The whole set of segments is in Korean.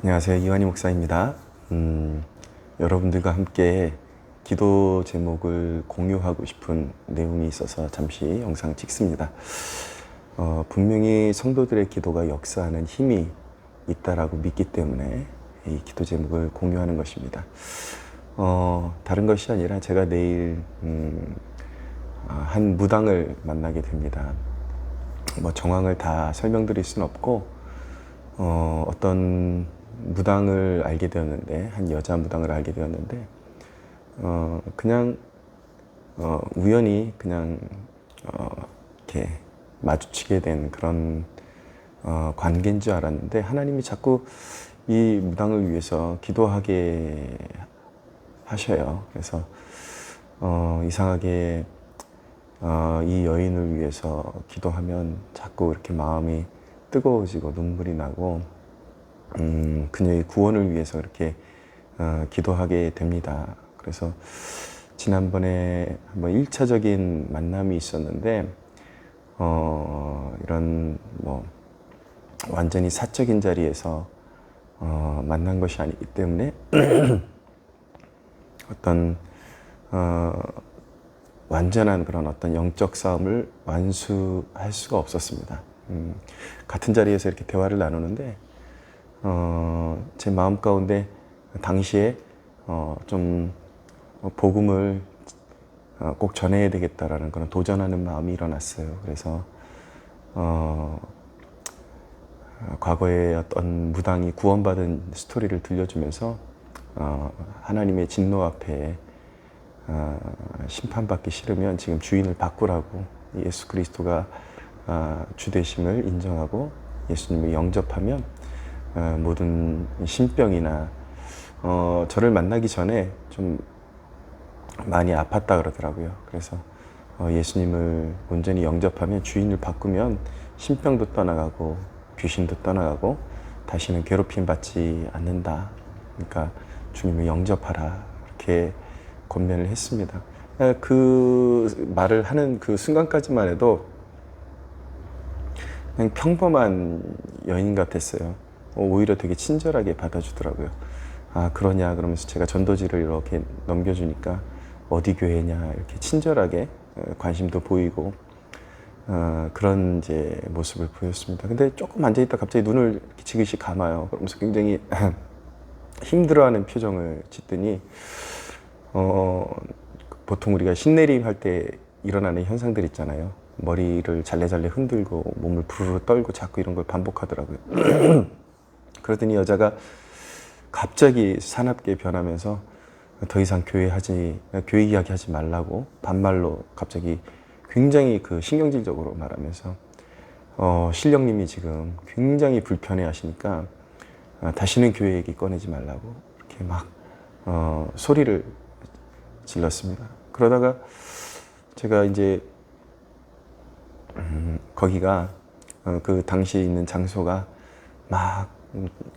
안녕하세요. 이완희 목사입니다. 여러분들과 함께 기도 제목을 공유하고 싶은 내용이 있어서 잠시 영상 찍습니다. 분명히 성도들의 기도가 역사하는 힘이 있다라고 믿기 때문에 이 기도 제목을 공유하는 것입니다. 다른 것이 아니라 제가 내일 한 무당을 만나게 됩니다. 정황을 다 설명드릴 수는 없고 어떤 무당을 알게 되었는데, 한 여자 무당을 알게 되었는데, 그냥 우연히 그냥 이렇게 마주치게 된 그런 관계인 줄 알았는데, 하나님이 자꾸 이 무당을 위해서 기도하게 하셔요. 그래서 이상하게 이 여인을 위해서 기도하면 자꾸 이렇게 마음이 뜨거워지고 눈물이 나고 그녀의 구원을 위해서 이렇게 기도하게 됩니다. 그래서 지난번에 한번 1차적인 만남이 있었는데 이런 완전히 사적인 자리에서 만난 것이 아니기 때문에 어떤 완전한 그런 어떤 영적 싸움을 완수할 수가 없었습니다. 같은 자리에서 이렇게 대화를 나누는데 제 마음 가운데 당시에 좀 복음을 꼭 전해야 되겠다라는 그런 도전하는 마음이 일어났어요. 그래서 과거에 어떤 무당이 구원받은 스토리를 들려주면서 하나님의 진노 앞에 심판받기 싫으면 지금 주인을 바꾸라고, 예수 그리스도가 주 되심을 인정하고 예수님을 영접하면 모든 신병이나 저를 만나기 전에 좀 많이 아팠다 그러더라고요. 그래서 예수님을 온전히 영접하면, 주인을 바꾸면 신병도 떠나가고 귀신도 떠나가고 다시는 괴롭힘 받지 않는다. 그러니까 주님을 영접하라, 이렇게 권면을 했습니다. 그 말을 하는 그 순간까지만 해도 그냥 평범한 여인 같았어요. 오히려 되게 친절하게 받아주더라고요. 아, 그러냐 그러면서 제가 전도지를 이렇게 넘겨주니까 어디 교회냐 이렇게 친절하게 관심도 보이고 그런 이제 모습을 보였습니다. 근데 조금 앉아있다 갑자기 눈을 이렇게 지그시 감아요. 그러면서 굉장히 힘들어하는 표정을 짓더니 보통 우리가 신내림 할 때 일어나는 현상들 있잖아요. 머리를 잘래잘래 흔들고 몸을 부르르 떨고 자꾸 이런 걸 반복하더라고요. 그러더니 여자가 갑자기 사납게 변하면서 더 이상 교회 이야기 하지 말라고 반말로 갑자기 굉장히 그 신경질적으로 말하면서 신령님이 지금 굉장히 불편해 하시니까 다시는 교회 얘기 꺼내지 말라고 이렇게 막 소리를 질렀습니다. 그러다가 제가 이제 거기가 그 당시에 있는 장소가 막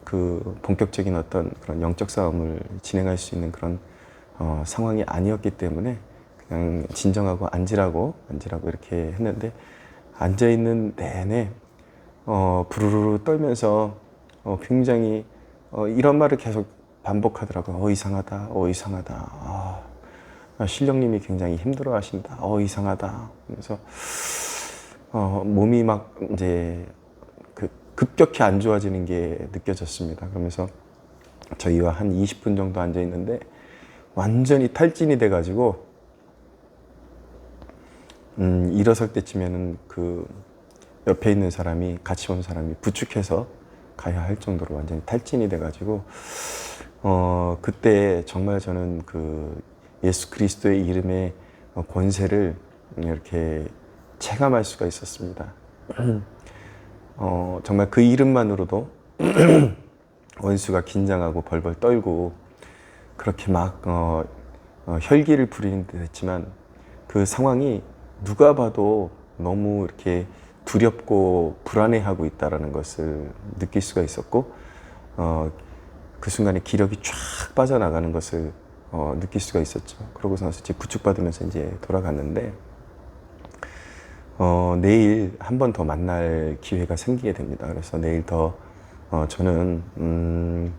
그 본격적인 어떤 그런 영적 싸움을 진행할 수 있는 그런 상황이 아니었기 때문에 그냥 진정하고 앉으라고 이렇게 했는데, 앉아 있는 내내 부르르 떨면서 굉장히 이런 말을 계속 반복하더라고요. 이상하다, 이상하다. 신령님이 굉장히 힘들어 하신다. 이상하다. 그래서 몸이 막 이제 급격히 안 좋아지는 게 느껴졌습니다. 그러면서 저희와 한 20분 정도 앉아 있는데 완전히 탈진이 돼가지고 일어설 때쯤에는 그 옆에 있는 사람이, 같이 온 사람이 부축해서 가야 할 정도로 완전히 탈진이 돼가지고 그때 정말 저는 그 예수 그리스도의 이름의 권세를 이렇게 체감할 수가 있었습니다. 정말 그 이름만으로도 원수가 긴장하고 벌벌 떨고 그렇게 막 혈기를 부리는 듯 했지만, 그 상황이 누가 봐도 너무 이렇게 두렵고 불안해하고 있다는 것을 느낄 수가 있었고, 그 순간에 기력이 쫙 빠져나가는 것을 느낄 수가 있었죠. 그러고서 이제 부축받으면서 이제 돌아갔는데, 내일 한 번 더 만날 기회가 생기게 됩니다. 그래서 내일 더 저는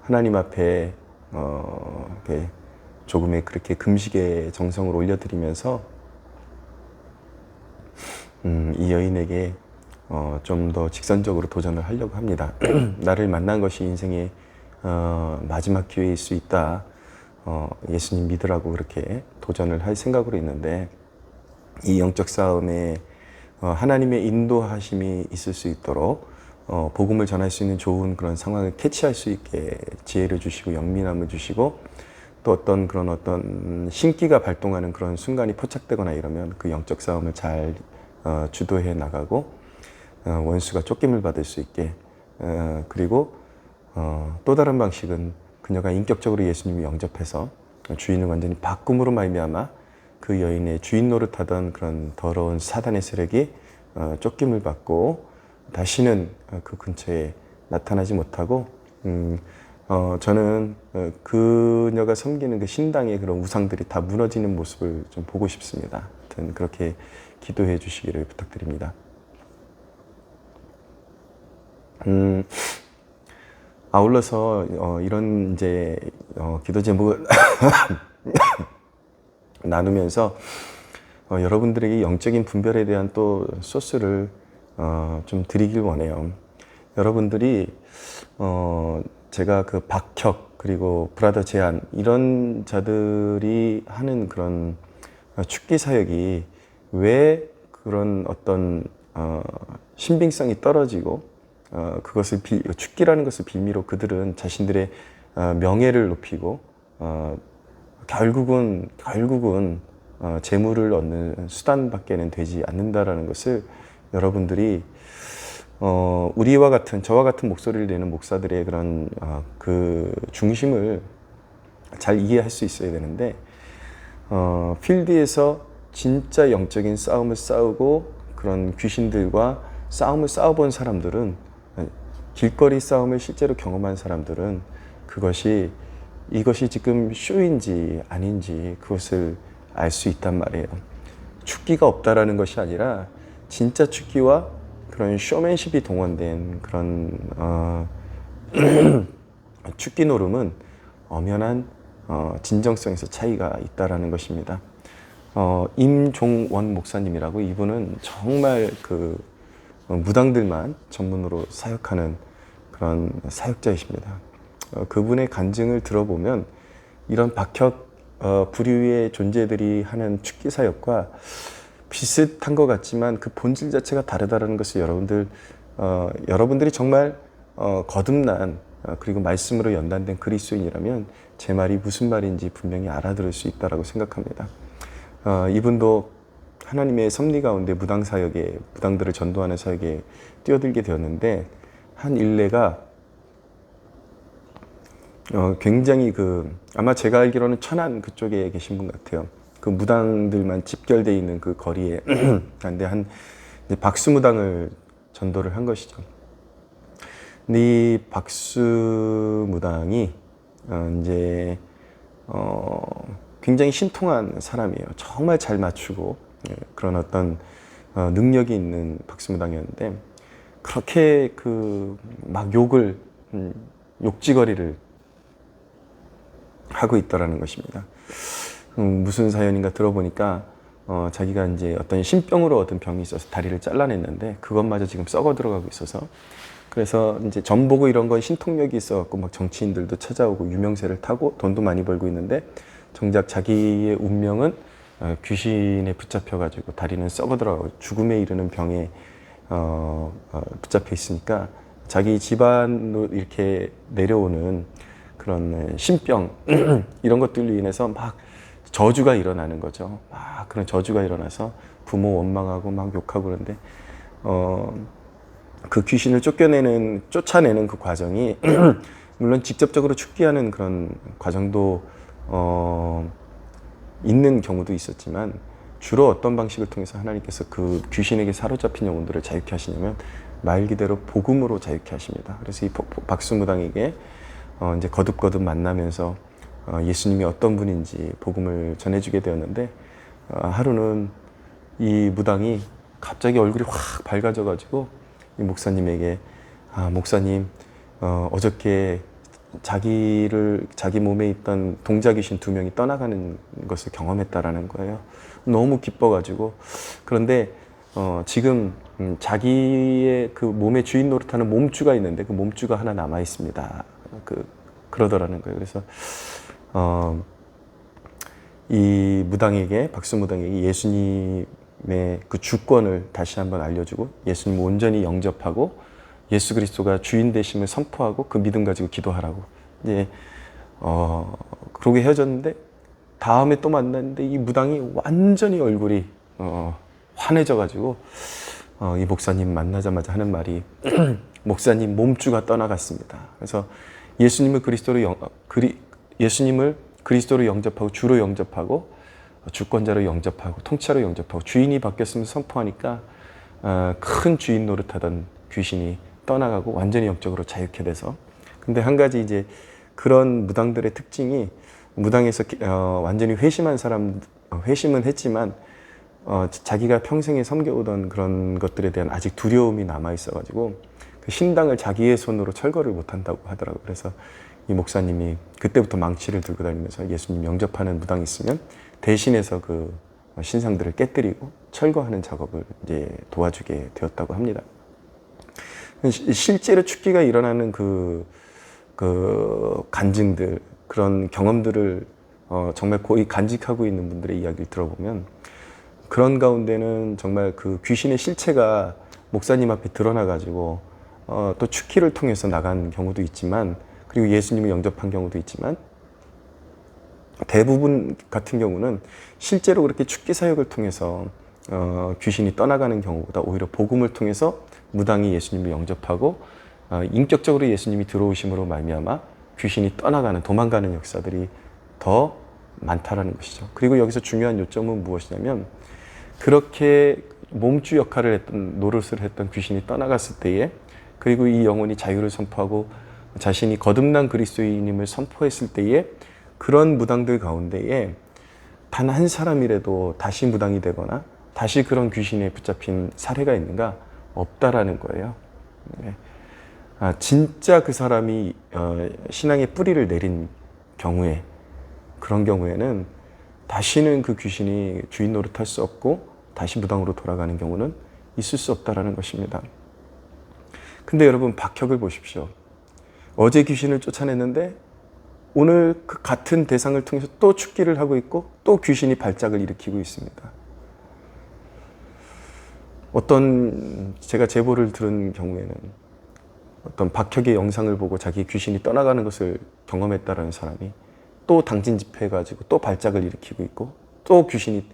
하나님 앞에 이렇게 조금의 그렇게 금식의 정성을 올려드리면서 이 여인에게 좀 더 직선적으로 도전을 하려고 합니다. 나를 만난 것이 인생의 마지막 기회일 수 있다. 예수님 믿으라고 그렇게 도전을 할 생각으로 있는데, 이 영적 싸움에 하나님의 인도하심이 있을 수 있도록 복음을 전할 수 있는 좋은 그런 상황을 캐치할 수 있게 지혜를 주시고 영민함을 주시고, 또 어떤 신기가 발동하는 그런 순간이 포착되거나 이러면 그 영적 싸움을 잘 주도해 나가고 원수가 쫓김을 받을 수 있게, 그리고 또 다른 방식은 그녀가 인격적으로 예수님을 영접해서 주인을 완전히 바꿈으로 말미암아 그 여인의 주인 노릇하던 그런 더러운 사단의 세력이 쫓김을 받고 다시는 그 근처에 나타나지 못하고, 저는 그녀가 섬기는 그 신당의 그런 우상들이 다 무너지는 모습을 좀 보고 싶습니다. 하여튼 그렇게 기도해 주시기를 부탁드립니다. 아울러서 이런 이제 기도 제목을 나누면서 여러분들에게 영적인 분별에 대한 또 소스를 좀 드리길 원해요. 여러분들이 제가 그 박혁 그리고 브라더 제한 이런 자들이 하는 그런 축기 사역이 왜 그런 어떤 신빙성이 떨어지고 그것을 축기라는 것을 빌미로 그들은 자신들의 명예를 높이고 결국은 재물을 얻는 수단밖에는 되지 않는다라는 것을 여러분들이 우리와 같은 저와 같은 목소리를 내는 목사들의 그런 그 중심을 잘 이해할 수 있어야 되는데, 필드에서 진짜 영적인 싸움을 싸우고 그런 귀신들과 싸움을 싸워본 사람들은, 길거리 싸움을 실제로 경험한 사람들은 이것이 지금 쇼인지 아닌지 그것을 알 수 있단 말이에요. 축기가 없다라는 것이 아니라 진짜 축기와 그런 쇼맨십이 동원된 그런 축기 노름은 엄연한 진정성에서 차이가 있다라는 것입니다. 임종원 목사님이라고, 이분은 정말 그 무당들만 전문으로 사역하는 그런 사역자이십니다. 그분의 간증을 들어보면 이런 박혁 부류의 존재들이 하는 축기 사역과 비슷한 것 같지만 그 본질 자체가 다르다는 것을 여러분들이 정말 거듭난 그리고 말씀으로 연단된 그리스도인이라면 제 말이 무슨 말인지 분명히 알아들을 수 있다고 생각합니다. 이분도 하나님의 섭리 가운데 무당들을 전도하는 사역에 뛰어들게 되었는데, 한 일례가 굉장히 아마 제가 알기로는 천안 그쪽에 계신 분 같아요. 그 무당들만 집결되어 있는 그 거리에 근데 박수무당을 전도를 한 것이죠. 근데 이 박수무당이 이제 굉장히 신통한 사람이에요. 정말 잘 맞추고 그런 어떤 능력이 있는 박수무당이었는데, 그렇게 막 욕지거리를 하고 있더라는 것입니다. 무슨 사연인가 들어보니까 자기가 이제 어떤 신병으로 얻은 병이 있어서 다리를 잘라냈는데 그것마저 지금 썩어 들어가고 있어서, 그래서 이제 전보고 이런 건 신통력이 있어갖고 막 정치인들도 찾아오고 유명세를 타고 돈도 많이 벌고 있는데, 정작 자기의 운명은 귀신에 붙잡혀가지고 다리는 썩어 들어가고 죽음에 이르는 병에 붙잡혀 있으니까 자기 집안으로 이렇게 내려오는 그런 신병 이런 것들로 인해서 막 저주가 일어나는 거죠. 막 그런 저주가 일어나서 부모 원망하고 막 욕하고 그러는데, 그 귀신을 쫓아내는 그 과정이 물론 직접적으로 축기하는 그런 과정도 있는 경우도 있었지만, 주로 어떤 방식을 통해서 하나님께서 그 귀신에게 사로잡힌 영혼들을 자유케 하시냐면 말 그대로 복음으로 자유케 하십니다. 그래서 이 박수무당에게 이제 거듭거듭 만나면서 예수님이 어떤 분인지 복음을 전해주게 되었는데, 하루는 이 무당이 갑자기 얼굴이 확 밝아져가지고 이 목사님에게, 목사님, 어저께 자기 몸에 있던 동자 귀신 2명이 떠나가는 것을 경험했다라는 거예요. 너무 기뻐가지고. 그런데 지금 자기의 그 몸의 주인 노릇하는 몸주가 있는데 그 몸주가 하나 남아 있습니다. 그러더라는 거예요. 그래서 이 무당에게, 박수무당에게 예수님의 그 주권을 다시 한번 알려주고 예수님 온전히 영접하고 예수 그리스도가 주인 되심을 선포하고 그 믿음 가지고 기도하라고. 이제 그러고 헤어졌는데 다음에 또 만났는데 이 무당이 완전히 얼굴이 환해져가지고 이 목사님 만나자마자 하는 말이 목사님 몸주가 떠나갔습니다. 그래서 예수님을 그리스도로 영접하고 주로 영접하고 주권자로 영접하고 통치자로 영접하고 주인이 바뀌었음을 선포하니까 큰 주인 노릇하던 귀신이 떠나가고 완전히 영적으로 자유케 돼서. 근데 한 가지 이제 그런 무당들의 특징이 무당에서 완전히 회심한 사람, 회심은 했지만 자기가 평생에 섬겨오던 그런 것들에 대한 아직 두려움이 남아 있어가지고 그 신당을 자기의 손으로 철거를 못한다고 하더라고요. 그래서 이 목사님이 그때부터 망치를 들고 다니면서 예수님 영접하는 무당이 있으면 대신해서 그 신상들을 깨뜨리고 철거하는 작업을 이제 도와주게 되었다고 합니다. 실제로 축기가 일어나는 그 간증들, 그런 경험들을 정말 거의 간직하고 있는 분들의 이야기를 들어보면 그런 가운데는 정말 그 귀신의 실체가 목사님 앞에 드러나가지고 또 축기를 통해서 나간 경우도 있지만, 그리고 예수님을 영접한 경우도 있지만, 대부분 같은 경우는 실제로 그렇게 축기 사역을 통해서 귀신이 떠나가는 경우보다 오히려 복음을 통해서 무당이 예수님을 영접하고 인격적으로 예수님이 들어오심으로 말미암아 귀신이 떠나가는, 도망가는 역사들이 더 많다라는 것이죠. 그리고 여기서 중요한 요점은 무엇이냐면, 그렇게 몸주 역할을 했던, 노릇을 했던 귀신이 떠나갔을 때에, 그리고 이 영혼이 자유를 선포하고 자신이 거듭난 그리스도인임을 선포했을 때에 그런 무당들 가운데에 단 한 사람이라도 다시 무당이 되거나 다시 그런 귀신에 붙잡힌 사례가 있는가? 없다라는 거예요. 진짜 그 사람이 신앙의 뿌리를 내린 경우에, 그런 경우에는 다시는 그 귀신이 주인 노릇할 수 없고 다시 무당으로 돌아가는 경우는 있을 수 없다라는 것입니다. 근데 여러분, 박혁을 보십시오. 어제 귀신을 쫓아냈는데 오늘 그 같은 대상을 통해서 또 축기를 하고 있고 또 귀신이 발작을 일으키고 있습니다. 제가 제보를 들은 경우에는 어떤 박혁의 영상을 보고 자기 귀신이 떠나가는 것을 경험했다라는 사람이 또 당진 집회해가지고 또 발작을 일으키고 있고 또 귀신이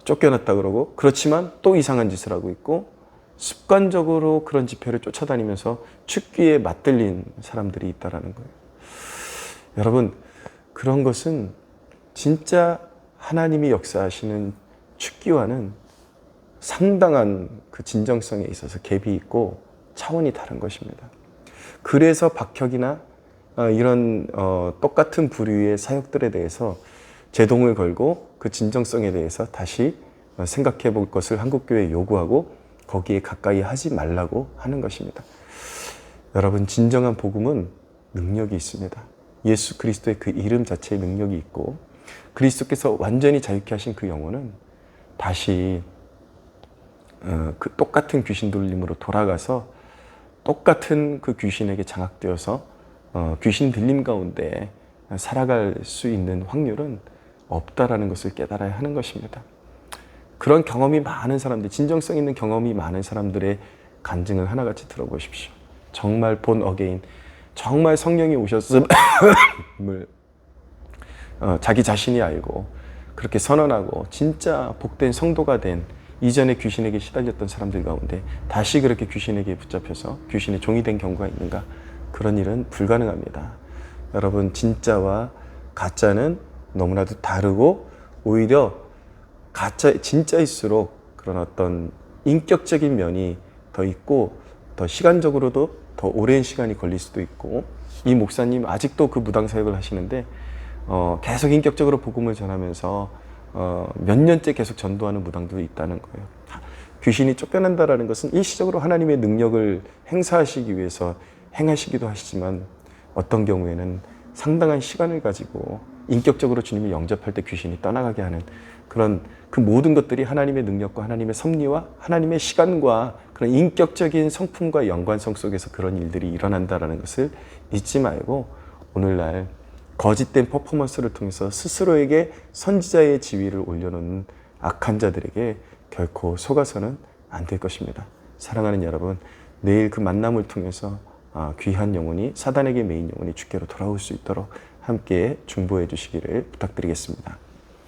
쫓겨났다 그러고, 그렇지만 또 이상한 짓을 하고 있고 습관적으로 그런 집회를 쫓아다니면서 축기에 맞들린 사람들이 있다라는 거예요. 여러분, 그런 것은 진짜 하나님이 역사하시는 축기와는 상당한 그 진정성에 있어서 갭이 있고 차원이 다른 것입니다. 그래서 박혁이나 이런 똑같은 부류의 사역들에 대해서 제동을 걸고 그 진정성에 대해서 다시 생각해 볼 것을 한국교회에 요구하고 거기에 가까이 하지 말라고 하는 것입니다. 여러분, 진정한 복음은 능력이 있습니다. 예수 그리스도의 그 이름 자체에 능력이 있고, 그리스도께서 완전히 자유케 하신 그 영혼은 다시 그 똑같은 귀신 들림으로 돌아가서 똑같은 그 귀신에게 장악되어서 귀신 들림 가운데 살아갈 수 있는 확률은 없다라는 것을 깨달아야 하는 것입니다. 그런 경험이 많은 사람들, 진정성 있는 경험이 많은 사람들의 간증을 하나같이 들어보십시오. 정말 본 어게인, 정말 성령이 오셨음을 자기 자신이 알고 그렇게 선언하고 진짜 복된 성도가 된, 이전에 귀신에게 시달렸던 사람들 가운데 다시 그렇게 귀신에게 붙잡혀서 귀신의 종이 된 경우가 있는가? 그런 일은 불가능합니다. 여러분, 진짜와 가짜는 너무나도 다르고, 오히려 진짜일수록 그런 어떤 인격적인 면이 더 있고, 더 시간적으로도 더 오랜 시간이 걸릴 수도 있고, 이 목사님 아직도 그 무당 사역을 하시는데 계속 인격적으로 복음을 전하면서 몇 년째 계속 전도하는 무당들이 있다는 거예요. 귀신이 쫓겨난다라는 것은 일시적으로 하나님의 능력을 행사하시기 위해서 행하시기도 하시지만 어떤 경우에는 상당한 시간을 가지고 인격적으로 주님을 영접할 때 귀신이 떠나가게 하는 그런 그 모든 것들이 하나님의 능력과 하나님의 섭리와 하나님의 시간과 그런 인격적인 성품과 연관성 속에서 그런 일들이 일어난다는 것을 잊지 말고 오늘날 거짓된 퍼포먼스를 통해서 스스로에게 선지자의 지위를 올려놓는 악한 자들에게 결코 속아서는 안 될 것입니다. 사랑하는 여러분, 내일 그 만남을 통해서 귀한 영혼이 사단에게 매인 영혼이 주께로 돌아올 수 있도록 함께 중보해 주시기를 부탁드리겠습니다.